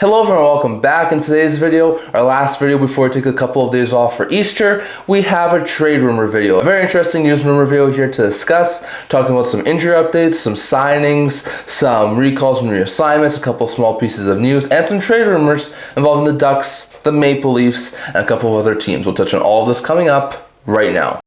Hello everyone, welcome back. In today's video, our last video before we take a couple of days off for Easter, we have a trade rumor video. A very interesting news rumor video here to discuss, talking about some injury updates, some signings, some recalls and reassignments, a couple small pieces of news, and some trade rumors involving the Ducks, the Maple Leafs, and a couple of other teams. We'll touch on all of this coming up right now.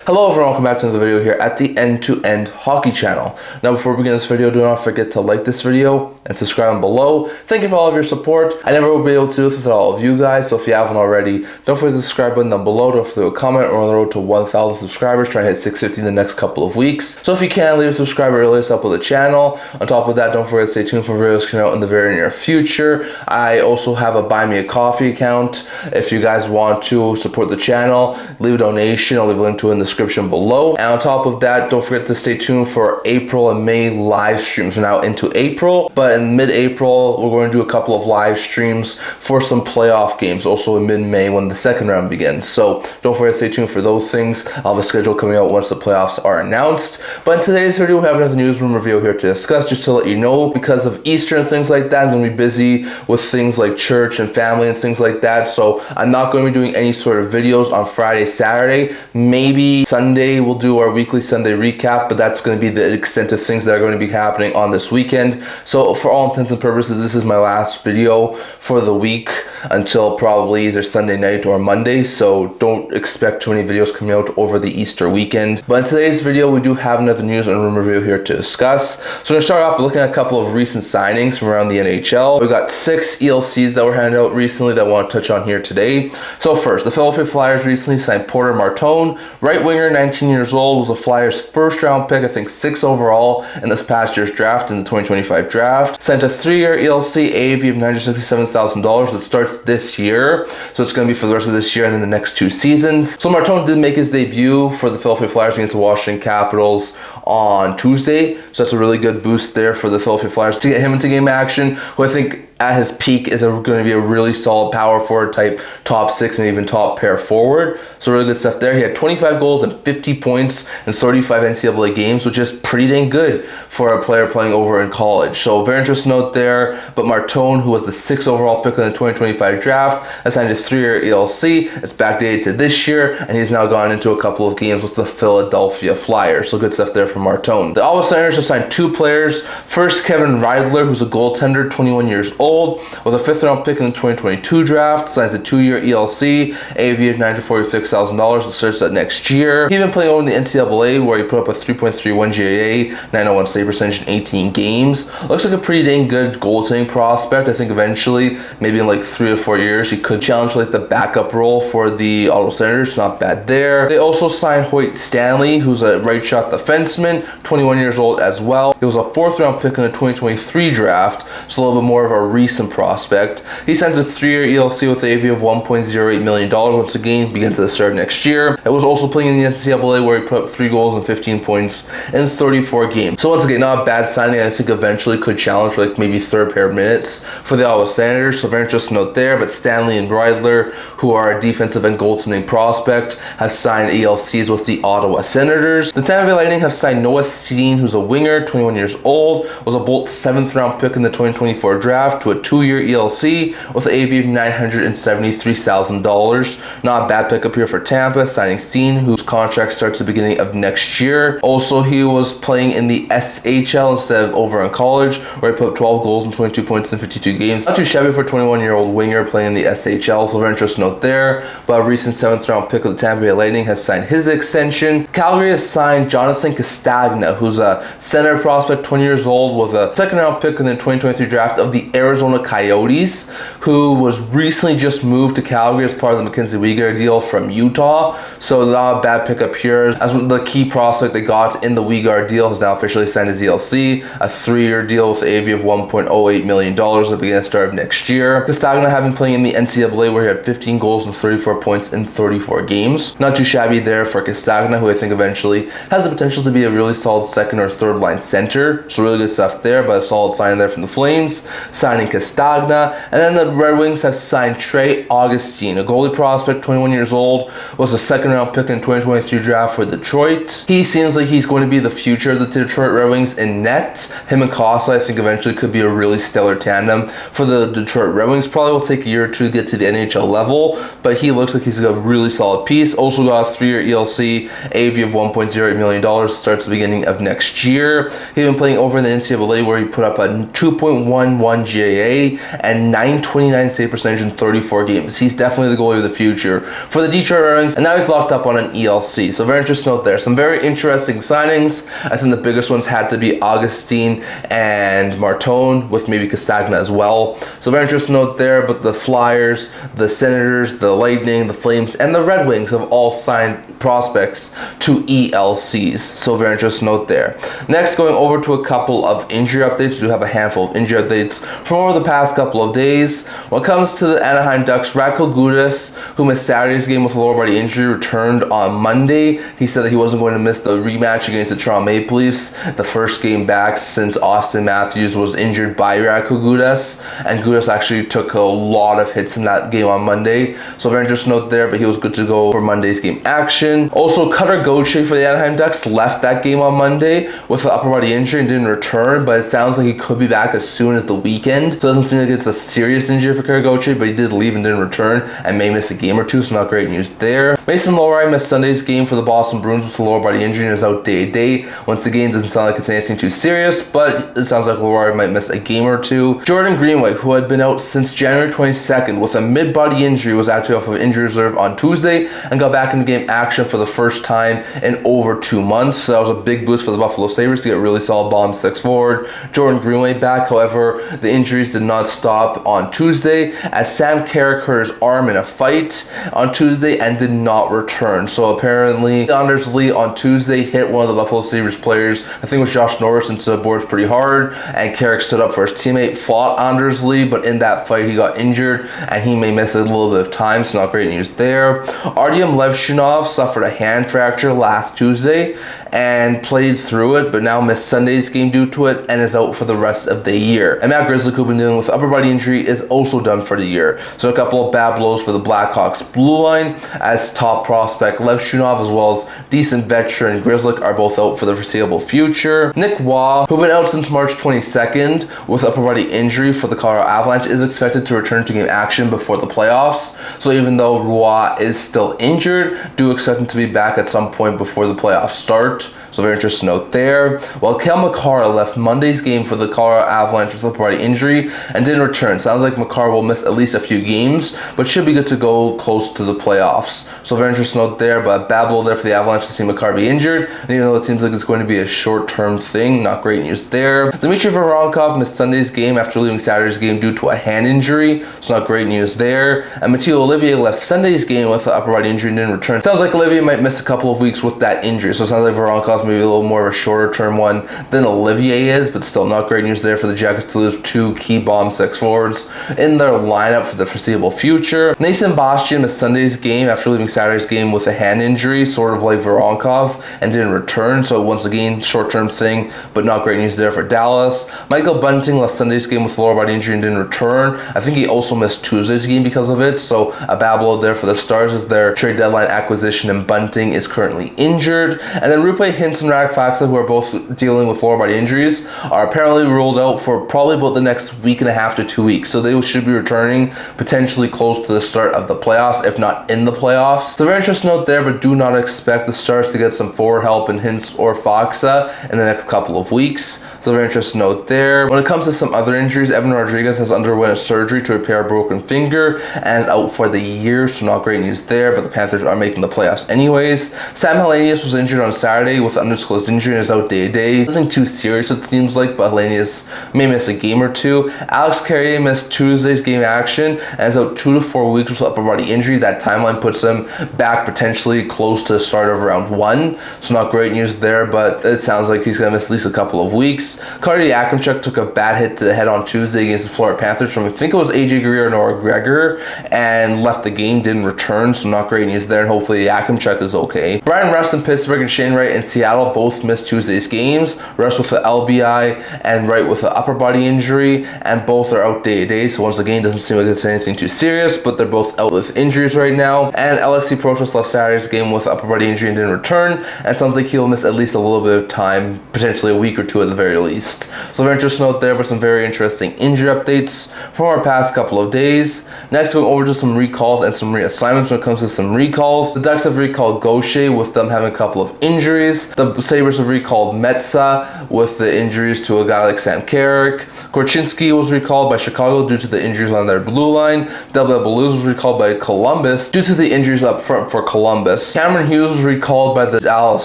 Hello everyone, welcome back to another video here at the End-to-End Hockey channel. Now before we begin this video, do not forget to like this video and subscribe down below. Thank you for all of your support. I never will be able to do this without all of you guys, so if you haven't already, don't forget to subscribe button down below. Don't forget to comment. We're on the road to 1,000 subscribers, trying to hit 650 in the next couple of weeks. So if you can, leave a subscribe early to help with the channel. On top of that, don't forget to stay tuned for videos coming out in the very near future. I also have a Buy Me a Coffee account. If you guys want to support the channel, leave a donation. I'll leave a link to it in the description below. And on top of that, don't forget to stay tuned for April and May live streams. We're now into April, but in mid-April, we're going to do a couple of live streams for some playoff games, also in mid-May when the second round begins. So don't forget to stay tuned for those things. I'll have a schedule coming out once the playoffs are announced. But in today's video, we have another newsroom review here to discuss, just to let you know, because of Easter and things like that, I'm going to be busy with things like church and family and things like that. So I'm not going to be doing any sort of videos on Friday, Saturday. Maybe Sunday we'll do our weekly Sunday recap, but that's going to be the extent of things that are going to be happening on this weekend. So for all intents and purposes, this is my last video for the week until probably either Sunday night or Monday. So don't expect too many videos coming out over the Easter weekend. But in today's video, we do have another news and rumor review here to discuss. So we're going to start off by looking at a couple of recent signings from around the NHL. We've got 6 ELCs that were handed out recently that I want to touch on here today. So first, the Philadelphia Flyers recently signed Porter Martone, right winger, 19 years old, was the Flyers' first round pick, I think 6th overall in this past year's draft, in the 2025 draft. Signed a 3-year ELC AAV of $967,000 that starts this year. So it's going to be for the rest of this year and then the next 2 seasons. So Martone did make his debut for the Philadelphia Flyers against the Washington Capitals on Tuesday. So that's a really good boost there for the Philadelphia Flyers to get him into game action, who I think at his peak is going to be a really solid power forward type, top 6, maybe even top pair forward. So really good stuff there. He had 25 goals and 50 points in 35 NCAA games, which is pretty dang good for a player playing over in college. So very interesting note there. But Martone, who was the 6th overall pick in the 2025 draft, has signed a 3-year ELC. It's backdated to this year, and he's now gone into a couple of games with the Philadelphia Flyers. So good stuff there from Martone. The Ottawa Senators have signed 2 players. First, Kevin Riedler, who's a goaltender, 21 years old, with a 5th round pick in the 2022 draft, signs a 2-year ELC, AAV of $946,000 that starts that next year. He's been playing over in the NCAA, where he put up a 3.31 GAA, 901 save percentage in 18 games. Looks like a pretty dang good goaltending prospect. I think eventually, maybe in like 3 to 4 years, he could challenge for like the backup role for the Ottawa Senators. Not bad there. They also signed Hoyt Stanley, who's a right shot defenseman, 21 years old as well. He was a 4th round pick in the 2023 draft, so a little bit more of a recent prospect. He signs a 3-year ELC with an AAV of $1.08 million once again, begins at the start of next year. It was also playing in the NCAA, where he put up 3 goals and 15 points in 34 games. So once again, not a bad signing. I think eventually could challenge for like maybe 3rd pair minutes for the Ottawa Senators. So very interesting note there. But Stanley and Riedler, who are a defensive and goaltending prospect, have signed ELCs with the Ottawa Senators. The Tampa Bay Lightning have signed Noah Steen, who's a winger, 21 years old, was a Bolt 7th round pick in the 2024 draft, to a 2-year ELC with an AAV of $973,000. Not a bad pickup here for Tampa, signing Steen, whose contract starts at the beginning of next year. Also, he was playing in the SHL instead of over in college, where he put up 12 goals and 22 points in 52 games. Not too shabby for a 21-year-old winger playing in the SHL, so very interesting note there. But a recent 7th round pick of the Tampa Bay Lightning has signed his extension. Calgary has signed Jonathan Castagna, who's a center prospect, 20 years old, with a 2nd round pick in the 2023 draft of the Arizona Coyotes, who was recently just moved to Calgary as part of the Mackenzie Weegar deal from Utah. So not a bad pickup here, as the key prospect they got in the Weegar deal has now officially signed his ELC, a 3-year deal with an AAV of $1.08 million at the beginning of the start of next year. Castagna had been playing in the NCAA, where he had 15 goals and 34 points in 34 games. Not too shabby there for Castagna, who I think eventually has the potential to be a really solid 2nd or 3rd line center. So really good stuff there, but a solid sign there from the Flames. Signing signing Castagna. And then the Red Wings have signed Trey Augustine, a goalie prospect, 21 years old, was a second-round pick in 2023 draft for Detroit. He seems like he's going to be the future of the Detroit Red Wings in net. Him and Costa, I think, eventually could be a really stellar tandem for the Detroit Red Wings. Probably will take a year or two to get to the NHL level, but he looks like he's a really solid piece. Also got a 3-year ELC, AAV of $1.08 million, starts the beginning of next year. He's been playing over in the NCAA where he put up a 2.11 GAA and 929 save percentage in 34 games. He's definitely the goalie of the future for the Detroit Red Wings, and now he's locked up on an ELC. So very interesting note there. Some very interesting signings. I think the biggest ones had to be Augustine and Martone, with maybe Castagna as well. So very interesting note there. But the Flyers, the Senators, the Lightning, the Flames, and the Red Wings have all signed prospects to ELCs. So very interesting note there. Next, going over to a couple of injury updates. We do have a handful of injury updates from over the past couple of days. When it comes to the Anaheim Ducks, Radko Gudas, who missed Saturday's game with a lower body injury, returned on Monday. He said that he wasn't going to miss the rematch against the Toronto Maple Leafs, the first game back since Austin Matthews was injured by Radko Gudas, and Gudas actually took a lot of hits in that game on Monday. So very interesting note there, but he was good to go for Monday's game action. Also, Cutter Gauthier for the Anaheim Ducks left that game on Monday with an upper body injury and didn't return, but it sounds like he could be back as soon as the weekend. So it doesn't seem like it's a serious injury for Cutter Gauthier, but he did leave and didn't return and may miss a game or two, so not great news there. Mason Lohrei missed Sunday's game for the Boston Bruins with a lower body injury and is out day to day. Once again, doesn't sound like it's anything too serious, but it sounds like Lohrei might miss a game or two. Jordan Greenway, who had been out since January 22nd with a mid-body injury, was activated off of injury reserve on Tuesday and got back into game action for the first time in over 2 months. So that was a big boost for the Buffalo Sabres to get a really solid bottom six forward. Jordan Greenway back. However, the injuries did not stop on Tuesday as Sam Carrick hurt his arm in a fight on Tuesday and did not return. So apparently, Anders Lee on Tuesday hit one of the Buffalo Sabres players, I think it was Josh Norris, into the boards pretty hard, and Carrick stood up for his teammate, fought Anders Lee, but in that fight he got injured and he may miss a little bit of time, so not great news there. Artyom Levshunov suffered a hand fracture last Tuesday and played through it, but now missed Sunday's game due to it and is out for the rest of the year. And Matt Grizzly, who's been dealing with upper body injury, is also done for the year. So a couple of bad blows for the Blackhawks blue line, as top prospect Levshunov as well as decent veteran Grizzly are both out for the foreseeable future. Nick Waugh, who's been out since March 22nd with upper body injury for the Colorado Avalanche, is expected to return to game action before the playoffs. So even though Waugh is still injured, do expect him to be back at some point before the playoffs start. So very interesting note there. Well, Cale Makar left Monday's game for the Colorado Avalanche with upper body injury and didn't return. Sounds like Makar will miss at least a few games, but should be good to go close to the playoffs. So very interesting note there, but bad blow there for the Avalanche to see Makar be injured. And even though it seems like it's going to be a short-term thing, not great news there. Dmitry Voronkov missed Sunday's game after leaving Saturday's game due to a hand injury, so not great news there. And Mathieu Olivier left Sunday's game with an upper body injury and didn't return. Sounds like Olivier might miss a couple of weeks with that injury, so it sounds like Voronkov's maybe a little more of a shorter term one than Olivier is, but still not great news there for the Jackets to lose two key bottom six forwards in their lineup for the foreseeable future. Nathan Bastian missed Sunday's game after leaving Saturday's game with a hand injury, sort of like Voronkov, and didn't return, so once again, short-term thing, but not great news there for Dallas. Michael Bunting left Sunday's game with a lower body injury and didn't return. I think he also missed Tuesday's game because of it, so a bad blow there for the Stars as their trade deadline acquisition, and Bunting is currently injured. And then Rupe Hintz and Radek Faksa, who are both dealing with lower body injuries, are apparently ruled out for probably about the next week and a half to 2 weeks, so they should be returning potentially close to the start of the playoffs, if not in the playoffs. So very interesting note there, but do not expect the Stars to get some forward help in Hintz or Faksa in the next couple of weeks. So very interesting note there. When it comes to some other injuries, Evan Rodrigues has underwent a surgery to repair a broken finger and is out for the year, so not great news there, but the Panthers are making the playoffs anyways. Sam Helenius was injured on Saturday with an undisclosed injury and is out day to day. Nothing too serious it seems like, but Helenius may miss a game or two. Alex Carrier missed Tuesday's game action and is out 2 to 4 weeks with upper body injury. That timeline puts him back potentially close to the start of round 1, so not great news there, but it sounds like he's going to miss at least a couple of weeks. Cardi Akimchuk took a bad hit to the head on Tuesday against the Florida Panthers from, I think it was AJ Greer or Noah Gregor, and left the game, didn't return, so not great news there, and hopefully Akimchuk check is okay. Brian Rust in Pittsburgh and Shane Wright in Seattle both missed Tuesday's games. Rust with the LBI and Wright with the upper body injury, and both are out day to day. So once again, doesn't seem like it's anything too serious, but they're both out with injuries right now. And Alexei Protas left Saturday's game with upper body injury and didn't return, and it sounds like he'll miss at least a little bit of time, potentially a week or two at the very least. So very interesting note there, but some very interesting injury updates from our past couple of days. Next, going over to some recalls and some reassignments when it comes to some recalls. The Ducks have recalled Gauthier with them having a couple of injuries. The Sabres have recalled Metsa with the injuries to a guy like Sam Carrick. Korchinski was recalled by Chicago due to the injuries on their blue line. Delbert Blues was recalled by Columbus due to the injuries up front for Columbus. Cameron Hughes was recalled by the Dallas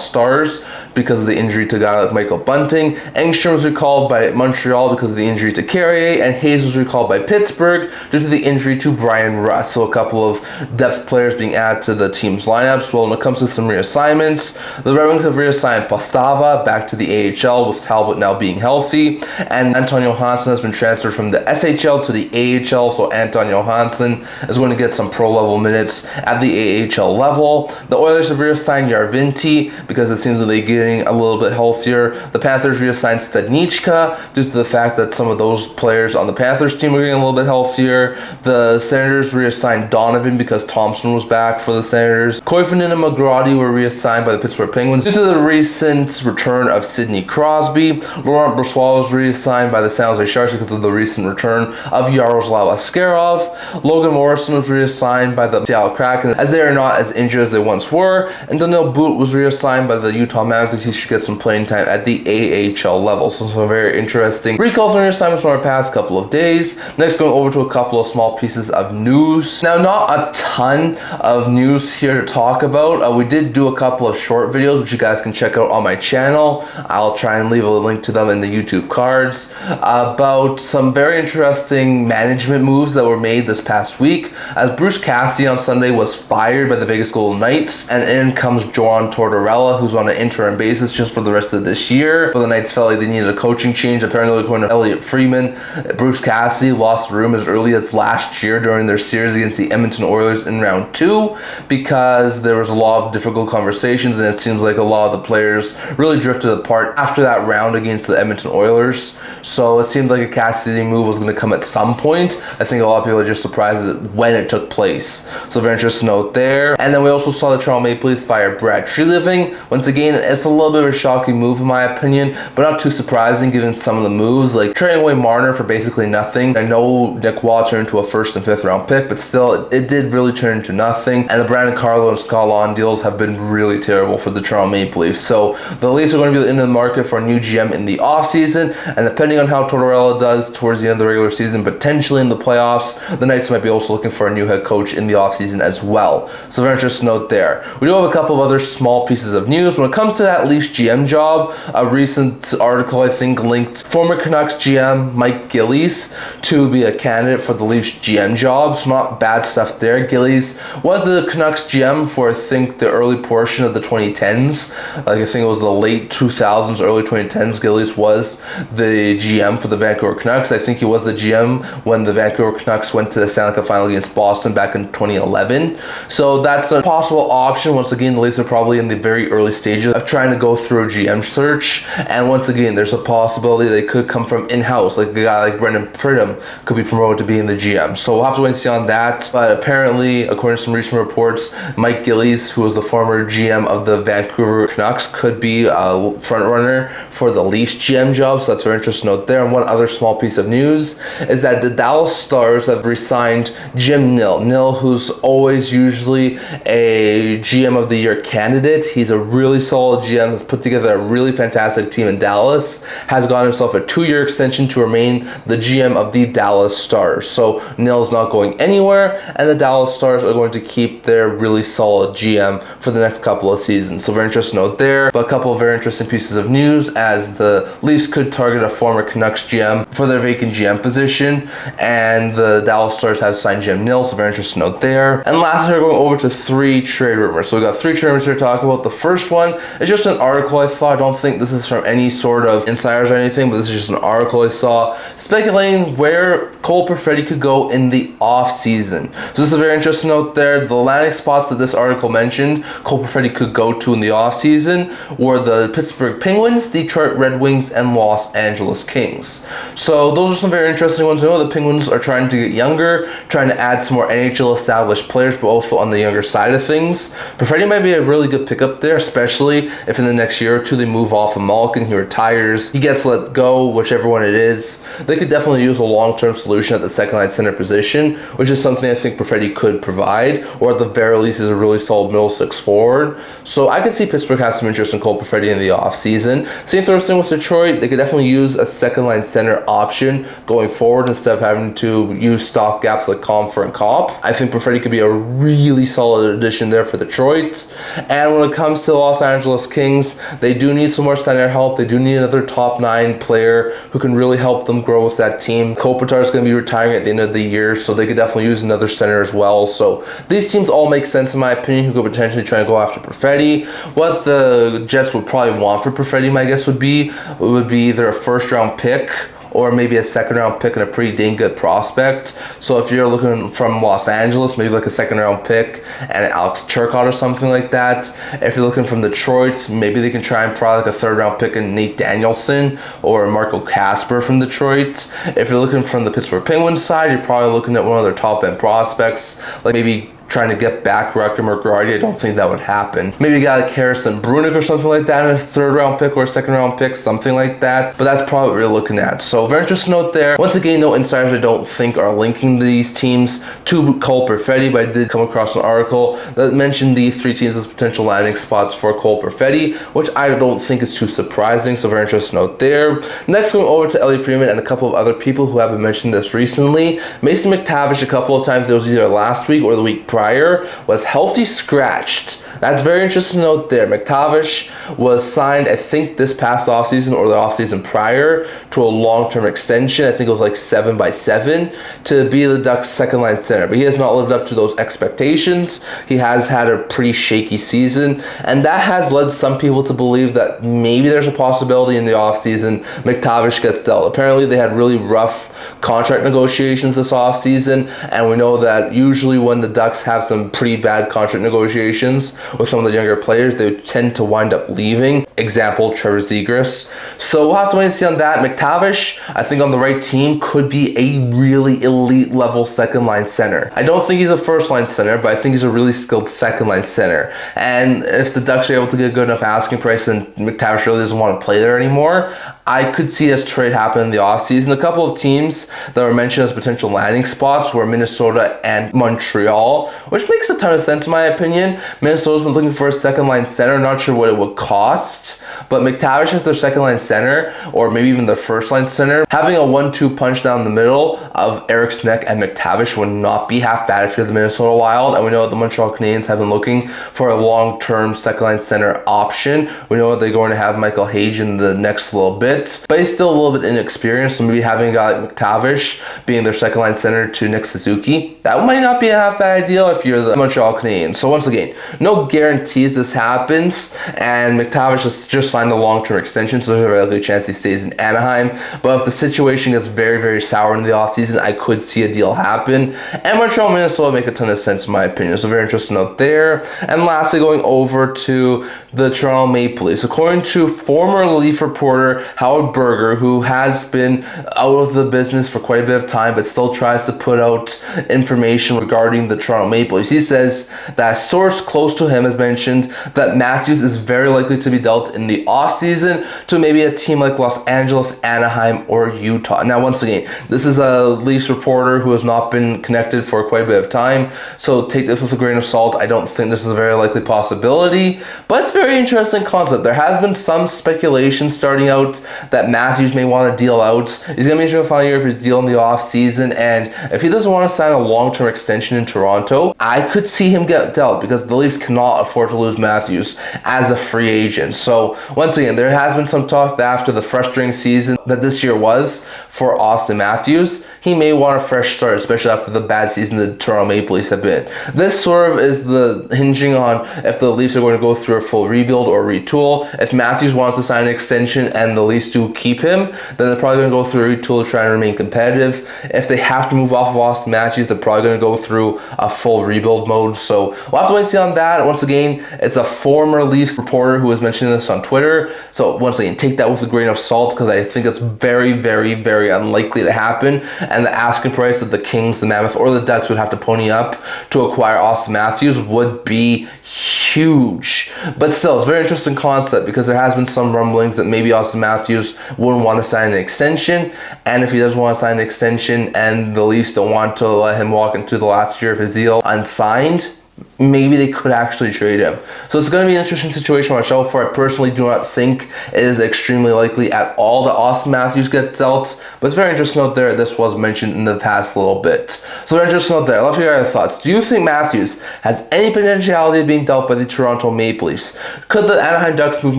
Stars because of the injury to a guy like Michael Bunting. Engstrom was recalled by Montreal because of the injury to Carrier, and Hayes was recalled by Pittsburgh due to the injury to Brian Rust. So a couple of depth players being added to the team's lineups. Well, when it comes to some reassignments, the Red Wings have reassigned Postava back to the AHL with Talbot now being healthy, and Anton Johansson has been transferred from the SHL to the AHL, so Anton Johansson is going to get some pro level minutes at the AHL level. The Oilers have reassigned Yarvinti because it seems that they're getting a little bit healthier. The Panthers reassigned Stadnichka due to the fact that some of those players on the Panthers team are getting a little bit healthier. The Senators reassigned Donovan because Thompson was back for the Senators. Koivunen and McGrady were reassigned by the Pittsburgh Penguins due to the recent return of Sidney Crosby. Laurent Brossoit was reassigned by the San Jose Sharks because of the recent return of Yaroslav Askarov. Logan Morrison was reassigned by the Seattle Kraken as they are not as injured as they once were. And Daniel Boot was reassigned by the Utah Magic. He should get some playing time at the AHL level. So some very interesting recalls and reassignments from our past couple of days. Next, going over to a couple of small pieces of news. Now, not a ton of news here to talk about. We did do a couple of short videos which you guys can check out on my channel. I'll try and leave a link to them in the YouTube cards about some very interesting management moves that were made this past week, as Bruce Cassidy on Sunday was fired by the Vegas Golden Knights, and in comes John Tortorella, who's on an interim basis just for the rest of this year. But the Knights felt like they needed a coaching change. Apparently, according to Elliot Friedman, Bruce Cassidy lost the room as early as last year during their series against the Edmonton Oilers in round 2 because there was a lot of difficult conversations, and it seems like a lot of the players really drifted apart after that round against the Edmonton Oilers. So it seemed like a Cassidy move was going to come at some point. I think a lot of people are just surprised at when it took place. So very interesting note there. And then we also saw the Toronto Maple Leafs fire Brad Treliving. Once again, it's a little bit of a shocking move in my opinion, but not too surprising given some of the moves, like trading away Marner for basically nothing. I know Nick Waugh turned into a 1st and 5th round pick, but still, it did really turn into nothing. And the Brandon Carlo and Scott Lawn deals have been really terrible for the Toronto Maple Leafs. So the Leafs are going to be in the market for a new GM in the offseason, and depending on how Tortorella does towards the end of the regular season, potentially in the playoffs, the Knights might be also looking for a new head coach in the offseason as well. So very interesting note there. We do have a couple of other small pieces of news. When it comes to that Leafs GM job, a recent article I think linked former Canucks GM Mike Gillies to be a candidate for the Leafs GM job. So not bad stuff there. Gillies was the Canucks GM for I think the early portion of the 2010s. Like I think it was the late 2000s, early 2010s. Gillies was the GM for the Vancouver Canucks. I think he was the GM when the Vancouver Canucks went to the Stanley Cup final against Boston back in 2011. So that's a possible option. Once again, the Leafs are probably in the very early stages of trying to go through a GM search. And once again, there's a possibility they could come from in-house. Like a guy like Brendan Pridham could be promoted to being the GM. So we'll have to wait and see on that. But apparently, according to some recent reports, Mike Gillies, who was the former GM of the Vancouver Canucks, could be a front runner for the Leafs GM job. So that's a very interesting note there. And one other small piece of news is that the Dallas Stars have re-signed GM Nill. Nill, who's always usually a GM of the year candidate. He's a really solid GM, has put together a really fantastic team in Dallas, has got himself a 2-year extension to remain the GM of the Dallas Stars. So Nill's not going anywhere, and the Dallas Stars are going to keep their really solid GM for the next couple of seasons. So very interesting note there. But a couple of very interesting pieces of news, as the Leafs could target a former Canucks GM for their vacant GM position, and the Dallas Stars have signed GM Nill, so very interesting note there. And lastly, we're going over to 3 trade rumors. So we got 3 trade rumors here to talk about. The first one is just just an article I saw. I don't think this is from any sort of insiders or anything, but this is just an article I saw speculating where Cole Perfetti could go in the offseason. So this is a very interesting note there. The landing spots that this article mentioned Cole Perfetti could go to in the offseason were the Pittsburgh Penguins, Detroit Red Wings, and Los Angeles Kings. So those are some very interesting ones. I know the Penguins are trying to get younger, trying to add some more NHL established players, but also on the younger side of things. Perfetti might be a really good pickup there, especially if in the next year or two they move off of Malkin, he retires, he gets let go, whichever one it is. They could definitely use a long-term solution at the second line center position, which is something I think Perfetti could provide, or at the very least is a really solid middle six forward. So I could see Pittsburgh have some interest in Cole Perfetti in the offseason. Same sort of thing with Detroit. They could definitely use a second line center option going forward instead of having to use stopgaps like Comfer and Kopp. I think Perfetti could be a really solid addition there for Detroit. And when it comes to the Los Angeles Kings, they do need some more center help. They do need another top 9 player who can really help them grow with that team. Kopitar is going to be retiring at the end of the year, so they could definitely use another center as well. So these teams all make sense in my opinion, who could potentially try and go after Perfetti. What the Jets would probably want for Perfetti, my guess would be either a first round pick or maybe a second round pick and a pretty dang good prospect. So if you're looking from Los Angeles, maybe like a second round pick and Alex Turcotte or something like that. If you're looking from Detroit, maybe they can try and probably like a third round pick and Nate Danielson or Marco Kasper from Detroit. If you're looking from the Pittsburgh Penguins side, you're probably looking at one of their top end prospects, like maybe trying to get back Rutger or Girardi. I don't think that would happen. Maybe a guy like Harrison Brunick or something like that, and a third round pick or a second round pick, something like that. But that's probably what we're looking at. So very interesting note there. Once again, no insiders I don't think are linking these teams to Cole Perfetti, but I did come across an article that mentioned these 3 teams as potential landing spots for Cole Perfetti, which I don't think is too surprising. So very interesting note there. Next, going over to Elliot Friedman and a couple of other people who haven't mentioned this recently. Mason McTavish a couple of times, it was either last week or the week prior, was healthy scratched. That's very interesting to note there. McTavish was signed, I think, this past offseason or the offseason prior to a long-term extension. I think it was like 7x7 to be the Ducks' second-line center. But he has not lived up to those expectations. He has had a pretty shaky season, and that has led some people to believe that maybe there's a possibility in the offseason McTavish gets dealt. Apparently, they had really rough contract negotiations this offseason, and we know that usually when the Ducks have some pretty bad contract negotiations with some of the younger players, they tend to wind up leaving. Example, Trevor Zegras. So we'll have to wait and see on that. McTavish, I think on the right team, could be a really elite level second line center. I don't think he's a first line center, but I think he's a really skilled second line center. And if the Ducks are able to get a good enough asking price and McTavish really doesn't want to play there anymore, I could see this trade happen in the offseason. A couple of teams that were mentioned as potential landing spots were Minnesota and Montreal, which makes a ton of sense in my opinion. Minnesota's been looking for a second line center, not sure what it would cost, but McTavish is their second line center, or maybe even their first line center. Having a 1-2 punch down the middle of Eric Sneck and McTavish would not be half bad if you're the Minnesota Wild, and we know that the Montreal Canadiens have been looking for a long-term second line center option. We know that they're going to have Michael Hage in the next little bit, but he's still a little bit inexperienced, so maybe having a guy like McTavish being their second line center to Nick Suzuki, that might not be a half bad idea if you're the Montreal Canadiens. So once again, no guarantees this happens, and McTavish has just signed a long-term extension, so there's a very good chance he stays in Anaheim. But if the situation gets very, very sour in the offseason, I could see a deal happen, and Montreal and Minnesota make a ton of sense in my opinion. So very interesting note there. And lastly, going over to the Toronto Maple Leafs. According to former Leaf reporter Howard Berger, who has been out of the business for quite a bit of time but still tries to put out information regarding the Toronto Maple Leafs, he says that a source close to him has mentioned that Matthews is very likely to be dealt in the offseason to maybe a team like Los Angeles, Anaheim, or Utah. Now, once again, this is a Leafs reporter who has not been connected for quite a bit of time, so take this with a grain of salt. I don't think this is a very likely possibility, but it's a very interesting concept. There has been some speculation starting out that Matthews may want to deal out. He's going to be interesting to find out if he's dealing the offseason, and if he doesn't want to sign a long-term extension in Toronto, ago, I could see him get dealt because the Leafs cannot afford to lose Matthews as a free agent. So once again, there has been some talk that after the frustrating season that this year was for Austin Matthews, he may want a fresh start, especially after the bad season the Toronto Maple Leafs have been. This sort of is the hinging on if the Leafs are going to go through a full rebuild or retool. If Matthews wants to sign an extension and the Leafs do keep him, then they're probably going to go through a retool to try and remain competitive. If they have to move off of Austin Matthews, they're probably going to go through a full rebuild mode. So we'll have to wait and see on that. Once again, it's a former Leafs reporter who was mentioning this on Twitter. So once again, take that with a grain of salt because I think it's very, very, very unlikely to happen. And the asking price that the Kings, the Mammoth, or the Ducks would have to pony up to acquire Austin Matthews would be huge. But still, it's a very interesting concept because there has been some rumblings that maybe Austin Matthews wouldn't want to sign an extension. And if he does want to sign an extension and the Leafs don't want to let him walk into the last year of his deal unsigned, maybe they could actually trade him. So it's going to be an interesting situation to watch out for. I personally do not think it is extremely likely at all that Austin Matthews gets dealt, but it's very interesting out there. This was mentioned in the past little bit. So very interesting out there. I'd love to hear your thoughts. Do you think Matthews has any potentiality of being dealt by the Toronto Maple Leafs? Could the Anaheim Ducks move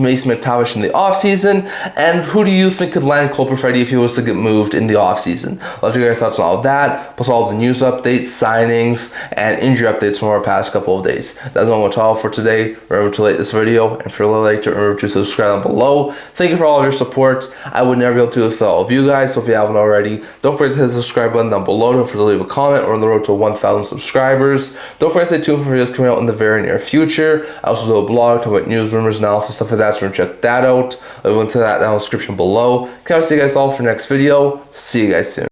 Mason McTavish in the offseason? And who do you think could land Cole Perfetti if he was to get moved in the offseason? I'd love to hear your thoughts on all of that, plus all of the news updates, signings, and injury updates from our past couple of days. That's all I'm going to talk for today. Remember to like this video, and if you're like to remember to subscribe down below. Thank you for all of your support. I would never be able to do this without all of you guys, so if you haven't already, don't forget to hit the subscribe button down below. Don't forget to leave a comment. We're on the road to 1,000 subscribers. Don't forget to stay tuned for videos coming out in the very near future. I also do a blog talking about news, rumors, analysis, stuff like that, so check that out. I'll link to that down in the description below. Can't wait to see you guys all for the next video. See you guys soon.